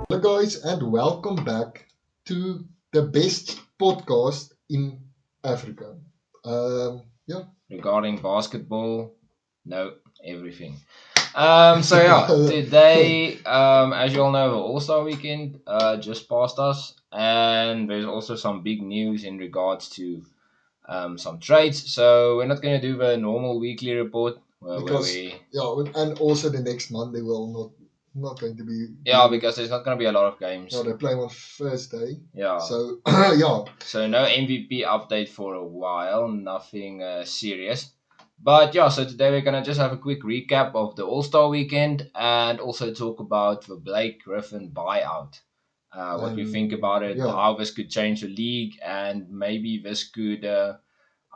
Hello, guys, and welcome back to the best podcast in Africa. Yeah, Regarding basketball, no, everything. Today, as you all know, the All Star weekend just passed us, and there's also some big news in regards to some trades. So we're not going to do the normal weekly report where because we and also the next Monday will not going to be. because there's not going to be a lot of games. Yeah, they're playing on Thursday. Yeah. So yeah, So no MVP update for a while, nothing serious. But yeah, so today we're gonna just have a quick recap of the All Star weekend and also talk about the Blake Griffin buyout. What we think about it, yeah. how this could change the league, and maybe this could, I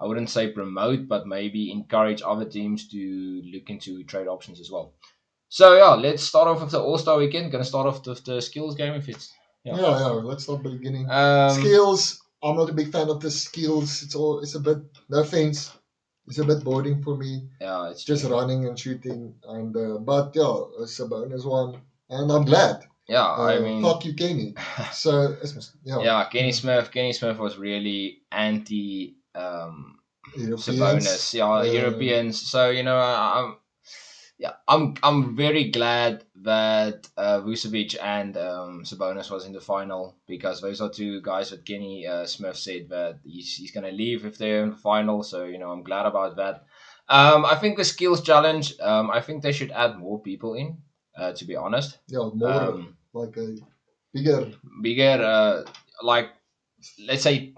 wouldn't say promote, but maybe encourage other teams to look into trade options as well. So yeah, let's start off with the All Star weekend. Gonna start off with the skills game if it's Yeah. Let's start the beginning. Um, Skills. I'm not a big fan of the skills. It's a bit, no offense. It's a bit boring for me. yeah, it's Just true. running and shooting, and but yeah, it's a bonus one, and I'm glad. Yeah, I mean, Fuck you, Kenny. So yeah, Kenny Smith was really anti Europeans. Sabonis. Yeah, Europeans. So I'm very glad that Vucevic and Sabonis was in the final because those are two guys that Kenny Smith said that he's gonna leave if they're in the final. So I'm glad about that. I think the skills challenge. I think they should add more people in. To be honest. Yeah, more like a bigger. Bigger, like let's say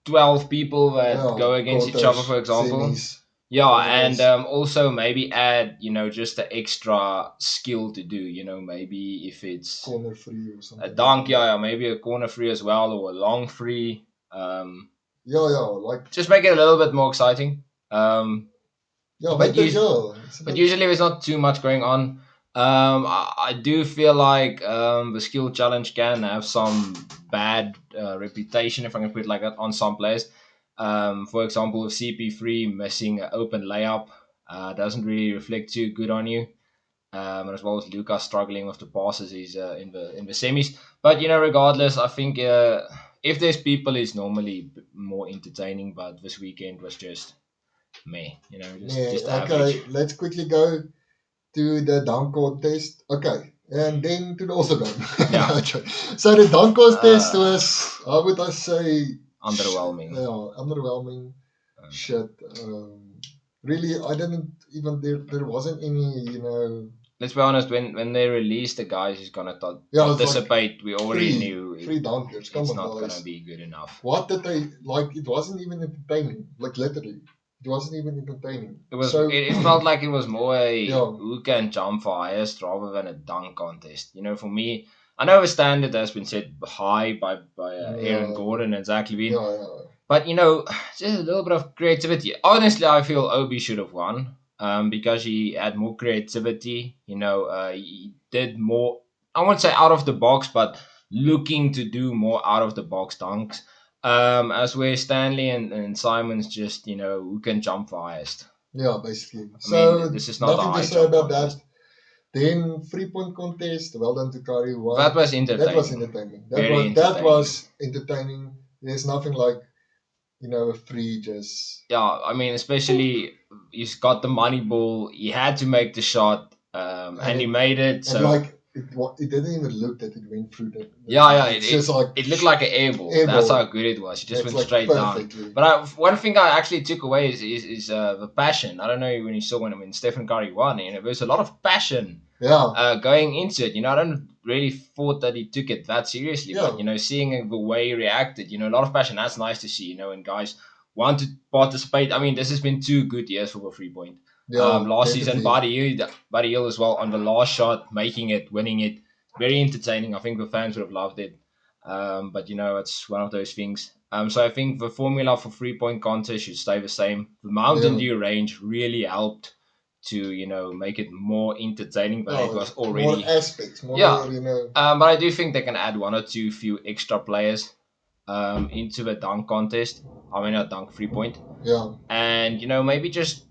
12 people that go against each other, for example. Semis, yeah, and also maybe add, just the extra skill to do. Maybe if it's corner free or something. A dunk, yeah, maybe a corner free as well or a long free. Yeah, like just make it a little bit more exciting. Yeah, but, but usually there's not too much going on. I do feel like the skill challenge can have some bad reputation, if I can put it like that, on some players. For example, if CP3 missing an open layup doesn't really reflect too good on you. As well as Lucas struggling with the passes he's in the semis. But regardless, I think if there's people, it's normally more entertaining. But this weekend was just me, just okay, average. let's quickly go to the dunk contest. Okay, and then to the also game. Yeah. Okay. So the dunk contest was, how would I say, Underwhelming. Underwhelming. Shit. Really, I didn't even there wasn't any, Let's be honest. When they released the guys who's gonna participate, like we already knew three dunkers. It's not gonna be good enough. What did they like? It wasn't even entertaining. Like literally, it wasn't even entertaining. It was. It felt like it was more a who can jump for highest rather than a dunk contest. For me, I know the standard has been set high by Aaron Gordon and Zach Levine. But just a little bit of creativity. Honestly, I feel Obi should have won. Because he had more creativity. He did more. I won't say out of the box, but looking to do more out of the box dunks. As where Stanley and Simon's just who can jump highest. Yeah, basically. So this is not nothing to say about contest. That. Then 3-point contest. Well done to Curry. That was entertaining. That was entertaining. That was entertaining. There's nothing like a free just. Yeah, I mean, especially he's got the money ball. He had to make the shot, and he made it. So like it didn't even look that it went through the. It looked like an air ball. That's how good it was. It just went straight down. But one thing I actually took away is the passion. I don't know when you saw when Stephen Curry won. There's a lot of passion. Yeah. Going into it, I don't really thought that he took it that seriously. Yeah. But seeing the way he reacted, a lot of passion. That's nice to see. And guys want to participate. I mean, this has been 2 good years for the 3-point. Yeah, last season, Buddy Hill as well on the last shot, making it, winning it. Very entertaining. I think the fans would have loved it. But it's one of those things. So I think the formula for 3-point contest should stay the same. The Mountain Dew range really helped to make it more entertaining, but it was already more aspects. More, but I do think they can add 1 or 2 few extra players into the dunk contest. I mean, a dunk 3-point. Yeah. And maybe just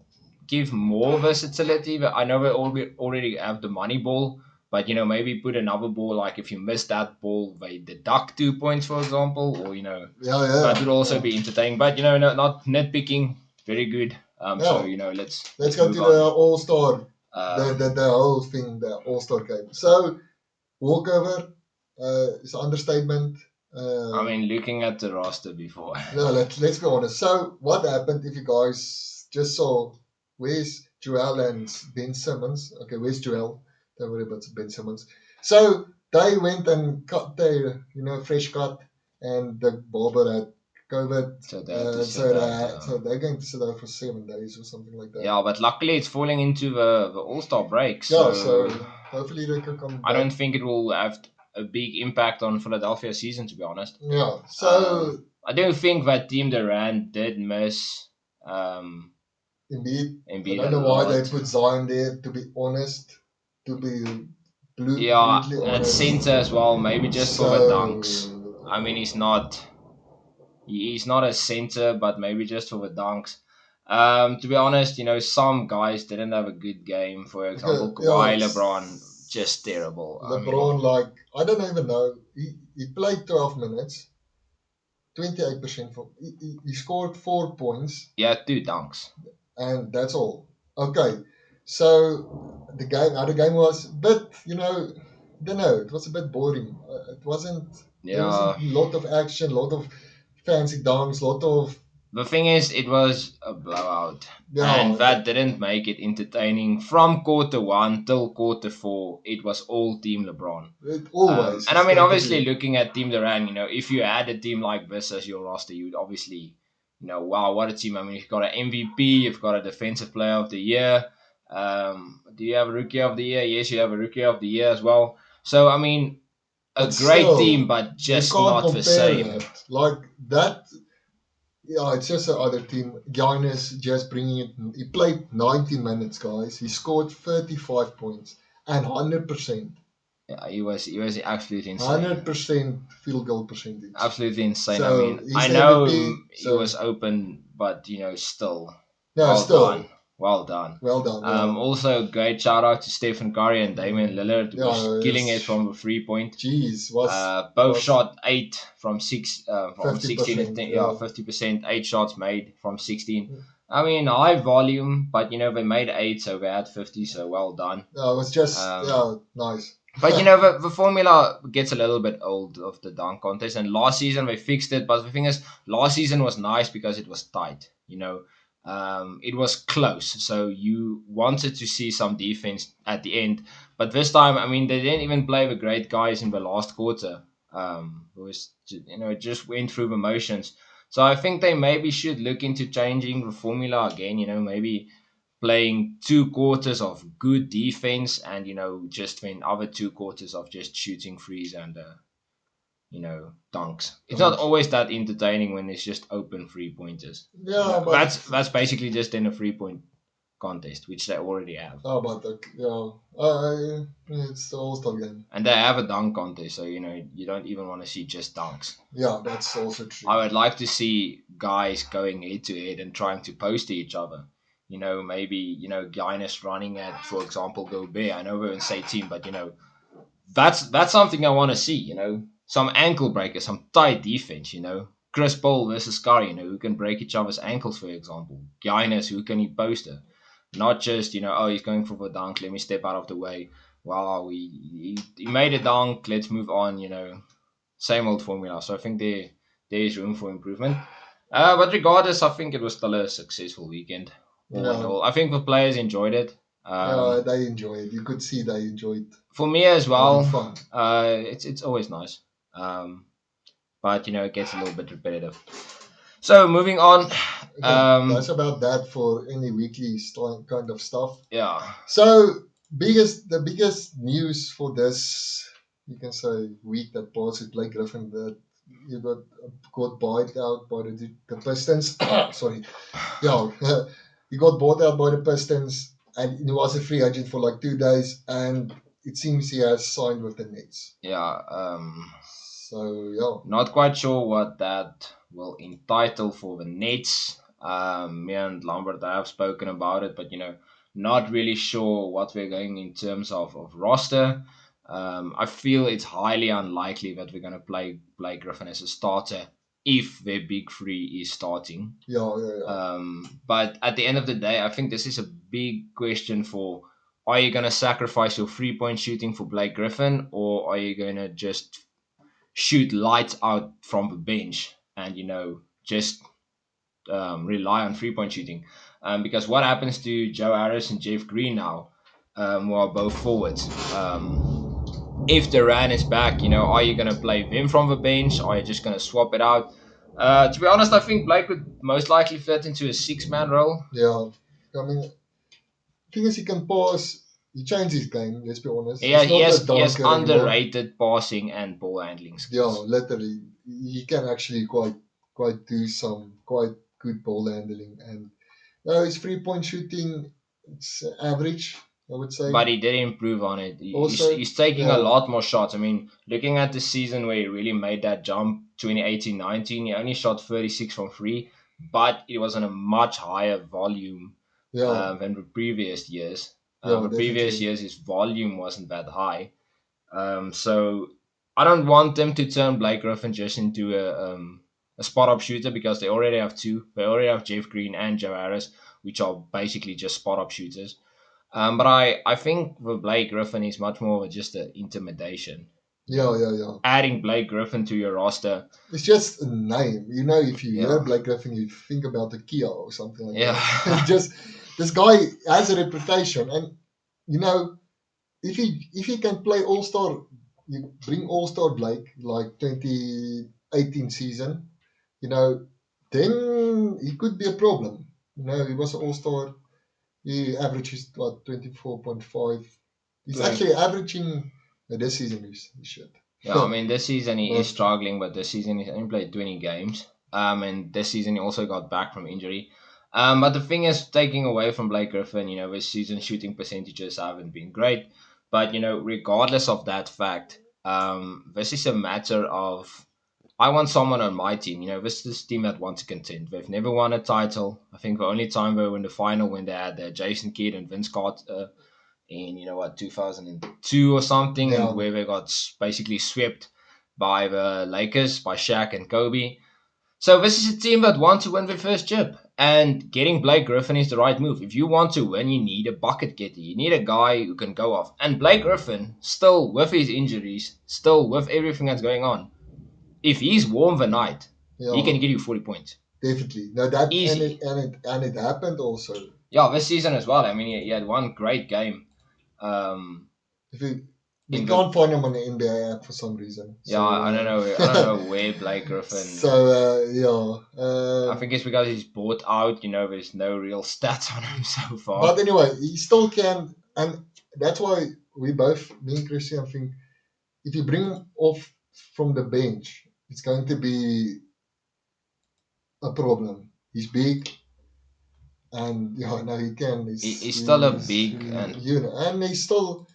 give more versatility. But I know we already have the money ball, but maybe put another ball. Like if you miss that ball, they deduct 2 points, for example, or that would also be entertaining. But not nitpicking. Very good. So let's go move to on. the All Star, Um, the whole thing, the All Star game. So walkover is an understatement. I mean, looking at the roster before. No, let's be honest. So what happened if you guys just saw where's Joel and Ben Simmons? Okay, where's Joel? Don't worry about Ben Simmons. So they went and cut their, fresh cut, and the barber had COVID. So they had to sit out, so they're going to sit out for 7 days or something like that. Yeah, but luckily it's falling into the All-Star break. Yeah, So so hopefully they can come I back. don't think it will have a big impact on Philadelphia season, to be honest. Yeah, so I don't think that Team Durant did miss. Embiid. I Embiid don't a know why they lot. put Zion there. To be honest, to be Yeah, brutally at honest. center as well, maybe just for the So dunks. I mean, he's not a center, but maybe just for the dunks. To be honest, some guys didn't have a good game. For example, Kawhi, LeBron, just terrible. LeBron, I don't even know. He played 12 minutes, 28% from. He scored 4 points, Yeah, 2 dunks. and that's all. Okay, so how the game was, but don't know. It was a bit boring. It wasn't. There wasn't a lot of action, lot of fancy dunks, lot of. The thing is, it was a blowout, Yeah, and that didn't make it entertaining. From quarter 1 till quarter 4, it was all Team LeBron. It always. And I mean, obviously, looking at Team Durant, if you had a team like this as your roster, you'd obviously, wow, what a team. I mean, you've got an MVP, you've got a Defensive Player of the Year. Do you have a Rookie of the Year? Yes, you have a Rookie of the Year as well. So, I mean, a great team, but just not the same. Like that. Yeah, it's just the other team. Giannis just bringing it. He played 90 minutes, guys. He scored 35 points and 100%. Yeah, he was absolutely insane. 100% field goal percentage. Absolutely insane. So, I mean, I know he was open, but still. Well done. Also, great shout out to Stephen Curry and Damian Lillard, who's killing it from the 3-point. Jeez, both shot 8 from 6 from 16. 50%. 8 shots made from 16. I mean, high volume, but they made 8, so they had 50. So well done. Yeah, it was just nice. But the formula gets a little bit old of the dunk contest, and last season they fixed it. But the thing is, last season was nice because it was tight. It was close, so you wanted to see some defense at the end. But this time, I mean, they didn't even play the great guys in the last quarter. It just went through the motions. So I think they maybe should look into changing the formula again. Maybe playing 2 quarters of good defense and just then other 2 quarters of just shooting threes and dunks. It's not always that entertaining when it's just open 3-pointers. Yeah, but that's basically just in a 3-point contest, which they already have. Oh, but it's the All-Star game. And they have a dunk contest, so you don't even want to see just dunks. Yeah, that's also true. I would like to see guys going head to head and trying to post each other. Maybe Giannis running at, for example, Gobert. I know we're in the same team, but that's something I want to see. Some ankle breakers, some tight defense. Chris Paul versus Curry. Who can break each other's ankles, for example. Giannis, who can he poster? Not just he's going for the dunk. Let me step out of the way. Wow, he made a dunk. Let's move on. Same old formula. So I think there is room for improvement. But regardless, I think it was still a successful weekend. All in all, I think the players enjoyed it. They enjoyed it. You could see they enjoyed it. For me as well, it's always nice. But it gets a little bit repetitive. So moving on. That's about that for any weekly kind of stuff. Yeah. So the biggest news for this, you can say, week that passed with Blake Griffin, that you got bought out by the Pistons. Sorry. Yeah. He got bought out by the Pistons, and he was a free agent for like 2 days, and it seems he has signed with the Nets. Yeah. So yeah. Not quite sure what that will entitle for the Nets. Me and Lambert have spoken about it, but not really sure what we're going in terms of roster. I feel it's highly unlikely that we're going to play Blake Griffin as a starter if their big three is starting. Yeah, yeah, yeah. But at the end of the day, I think this is a big question for: are you going to sacrifice your 3-point shooting for Blake Griffin, or are you going to just shoot lights out from the bench and just rely on 3-point shooting? Because what happens to Joe Harris and Jeff Green now, who are both forwards? If Duran is back, are you going to play them from the bench? Or are you just going to swap it out? To be honest, I think Blake would most likely fit into a 6-man role. Yeah. I mean, thing is, he can pass. He changed his game. Let's be honest. Yeah, He's he not a has he has dunker anymore. underrated passing and ball handling Yeah, skills. literally, he can actually quite do some quite good ball handling, and his 3-point shooting, it's average, I would say. But he did improve on it. Also, He's taking a yeah, lot more shots. I mean, looking at the season where he really made that jump, 2018-19, he only shot 36 from three, but it was on a much higher volume yeah, than the previous years. yeah, The previous definitely. years, his volume wasn't that high. So I don't want them to turn Blake Griffin just into a spot up shooter, because they already have two. They already have Jeff Green and Joe Harris, which are basically just spot up shooters. But I think with Blake Griffin is much more of just an intimidation. Yeah, yeah, yeah. Adding Blake Griffin to your roster. It's just a name. If you hear Yeah. Blake Griffin, you think about the Kia or something like Yeah. that. Just this guy has a reputation, and you know, if he can play All Star, you bring All Star Blake like 2018 season, you know, then he could be a problem. He was an All Star. He averages what 24.5. He's Twenty. actually averaging this season. He should. Yeah, I mean, this season he is But struggling, but this season he's only played 20 games. And this season he also got back from injury. But the thing is, taking away from Blake Griffin, this season shooting percentages haven't been great. But, regardless of that fact, this is a matter of: I want someone on my team. This is this team that wants to contend. They've never won a title. I think the only time they were in the final when they had Jason Kidd and Vince Carter in 2002 or something, and yeah, where they got basically swept by the Lakers, by Shaq and Kobe. So this is a team that wants to win their first chip, and getting Blake Griffin is the right move. If you want to win, you need a bucket getter. You need a guy who can go off. And Blake Griffin, still with his injuries, still with everything that's going on, if he's warm the night, he yeah, can give you 40 points. definitely. No, that Easy. and it happened also. Yeah, this season as well. I mean, he had one great game. Um, If we in the can't find him on the NBA app for some reason. Yeah, So I don't know. I don't know where Blake Griffin. so yeah. I think it's because he's bought out. There's no real stats on him so far. But anyway, he still can, and that's why we both, me and Christian, think if you bring him off from the bench, it's going to be a problem. He's big, and no, he can. He's still a big And he's still.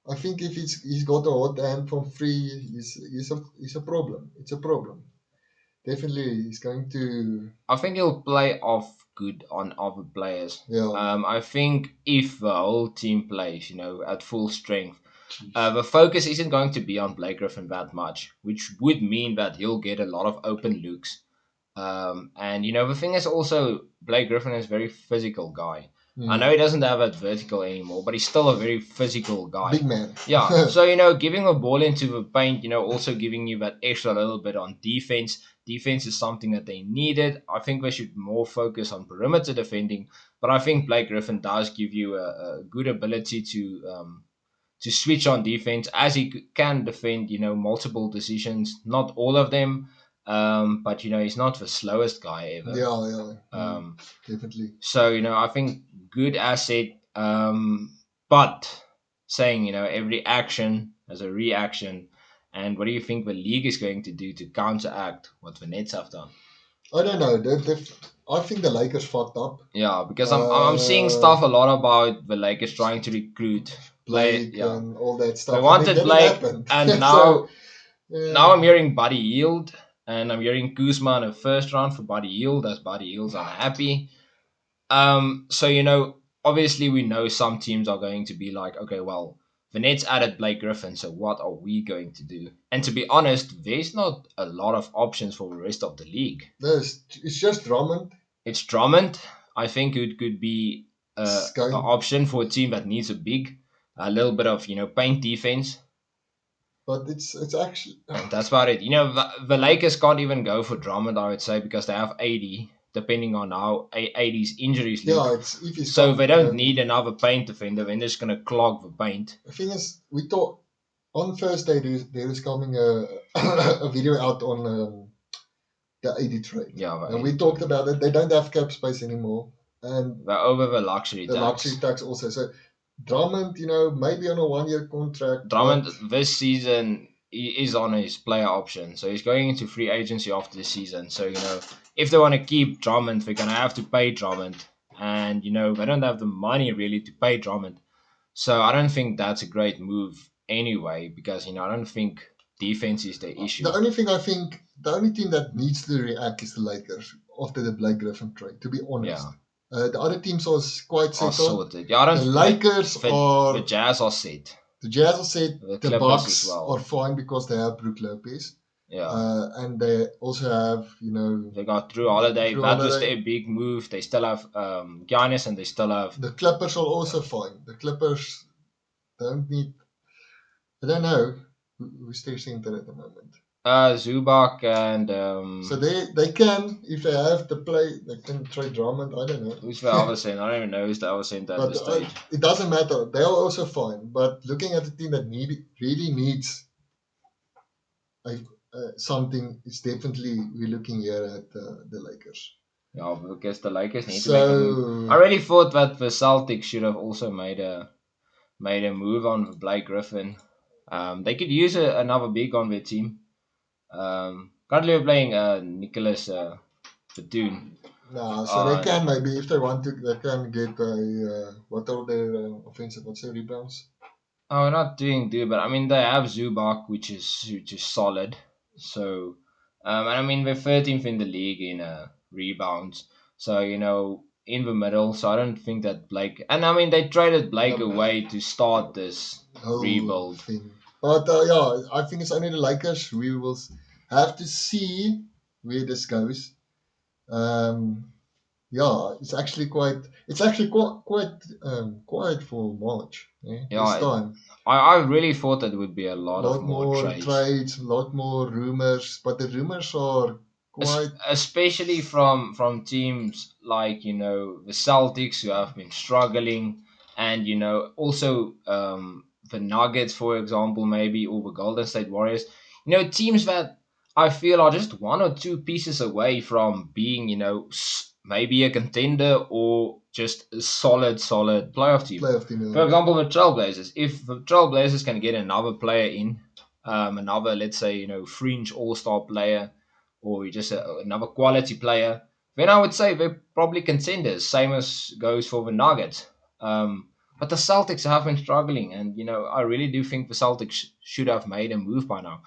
I think if he's got a hot hand from free, he's a problem. It's a problem. Definitely, he's going to. I think he'll play off good on other players. Yeah. I think if the whole team plays, at full strength, Jeez. the focus isn't going to be on Blake Griffin that much, which would mean that he'll get a lot of open looks. And the thing is also, Blake Griffin is a very physical guy. I know he doesn't have that vertical anymore, but he's still a very physical guy. Big man. Yeah. So, giving a ball into the paint, also giving you that extra little bit on defense. Defense is something that they needed. I think they should more focus on perimeter defending. But I think Blake Griffin does give you a good ability to switch on defense, as he can defend, multiple decisions, not all of them. But he's not the slowest guy ever. Yeah. Definitely. So I think good asset. But saying every action has a reaction, and what do you think the league is going to do to counteract what the Nets have done? I don't know. I think the Lakers fucked up. Yeah, because I'm seeing stuff a lot about the Lakers trying to recruit Blake and all that stuff. They wanted Blake, and now So, now I'm hearing Buddy Yield. And I'm hearing Kuzma in the first round for Buddy Hield, as Buddy Hield's unhappy. So obviously we know some teams are going to be like, okay, well, the Nets added Blake Griffin, so what are we going to do? And to be honest, there's not a lot of options for the rest of the league. It's just Drummond. It's Drummond. I think it could be an option for a team that needs a little bit of paint defense. But it's actually. And that's about it. The Lakers can't even go for Drummond, I would say, because they have 80, depending on how 80's injuries look. Yeah, it's if he's so they don't need another paint defender. They're just going to clog the paint. The thing is, we thought on Thursday there is coming a a video out on the 80 trade. Yeah, and we talked about it. They don't have cap space anymore, and they're over the luxury tax. The luxury tax also. So Drummond, maybe on a 1-year contract. Drummond this season he is on his player option, so he's going into free agency after the season. So if they want to keep Drummond, they're gonna have to pay Drummond, and they don't have the money really to pay Drummond. So I don't think that's a great move anyway, because I don't think defense is the issue. The only team that needs to react is the Lakers after the Blake Griffin trade. To be honest. Yeah. The other teams are quite settled. Sorted. Yeah, I don't the Lakers are. The Jazz are set. The Jazz are set. The Bucks well. are fine because they have Brook Lopez. Yeah. And they also have, They got Drew Holiday. That was their big move. They still have Giannis, and they still have. The Clippers are also fine. The Clippers don't need. I don't know who's their center at the moment. Zubac and. So they can, if they have to play, they can trade Drummond. I don't know. Who's the other center? I don't even know who's the other center at this stage. It doesn't matter. They are also fine. But looking at the team that really needs something, it's definitely we're looking here at the Lakers. Yeah, because the Lakers need to make a move. I really thought that the Celtics should have also made a move on Blake Griffin. They could use another big on their team. Currently we're playing Nicholas Batum. No, so they can maybe, if they want to, they can get what are their offensive, what's their rebounds? Oh, we're not doing good, but I mean they have Zubac, which is solid. So, and I mean they're 13th in the league in rebounds. So in the middle. So I don't think that Blake, and I mean they traded Blake away to start this rebuild thing. But yeah, I think it's only the Lakers. We will have to see where this goes. Yeah, it's actually quite quiet for March. This time. I really thought that would be a lot more trades, a lot more rumors, but the rumors are quite, especially from teams like the Celtics, who have been struggling, and also the Nuggets, for example, maybe, or the Golden State Warriors. Teams that I feel are just one or two pieces away from being maybe a contender or just a solid playoff team. Yeah. For example, the Trailblazers. If the Trailblazers can get another player in, another, let's say, fringe all-star player, or just another quality player, then I would say they're probably contenders. Same as goes for the Nuggets. But the Celtics have been struggling, and I really do think the Celtics should have made a move by now,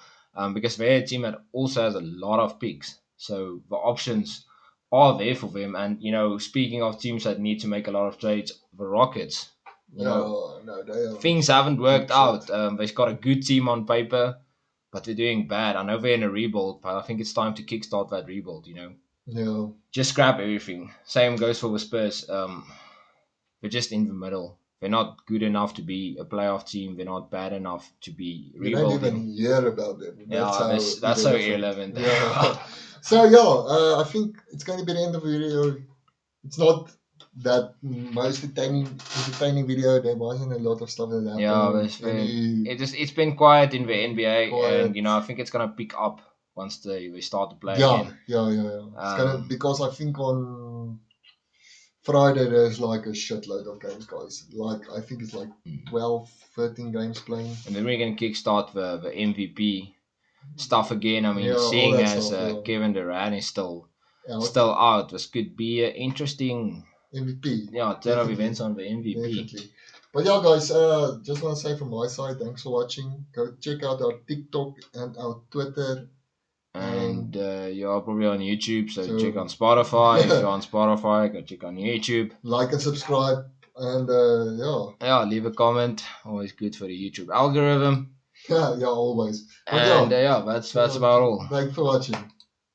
because they're a team that also has a lot of picks. So the options are there for them. And speaking of teams that need to make a lot of trades, the Rockets. Things haven't worked out. They've got a good team on paper, but they're doing bad. I know they're in a rebuild, but I think it's time to kickstart that rebuild. Yeah. Just scrap everything. Same goes for the Spurs. They're just in the middle. They're not good enough to be a playoff team. They're not bad enough to be rebuilding. You don't even hear about them. That's so irrelevant. Yeah. So yeah, I think it's going to be the end of the video. It's not that most entertaining video. There wasn't a lot of stuff that happened. Yeah, it's been quiet in the NBA, and I think it's gonna pick up once they start to play again. Yeah. It's gonna, because I think on Friday there's like a shitload of games, guys. Like I think it's like 12, 13 games playing. And then we're gonna kickstart the MVP stuff again. I mean, seeing as Kevin Durant is still out, this could be an interesting MVP. Yeah, turn of events on the MVP. Definitely. But yeah, guys, just want to say from my side, thanks for watching. Go check out our TikTok and our Twitter And you're probably on YouTube, so check on Spotify. If you're on Spotify, go check on YouTube. Like and subscribe, and yeah, leave a comment. Always good for the YouTube algorithm. yeah, always. But And yeah, that's about all. Thanks for watching.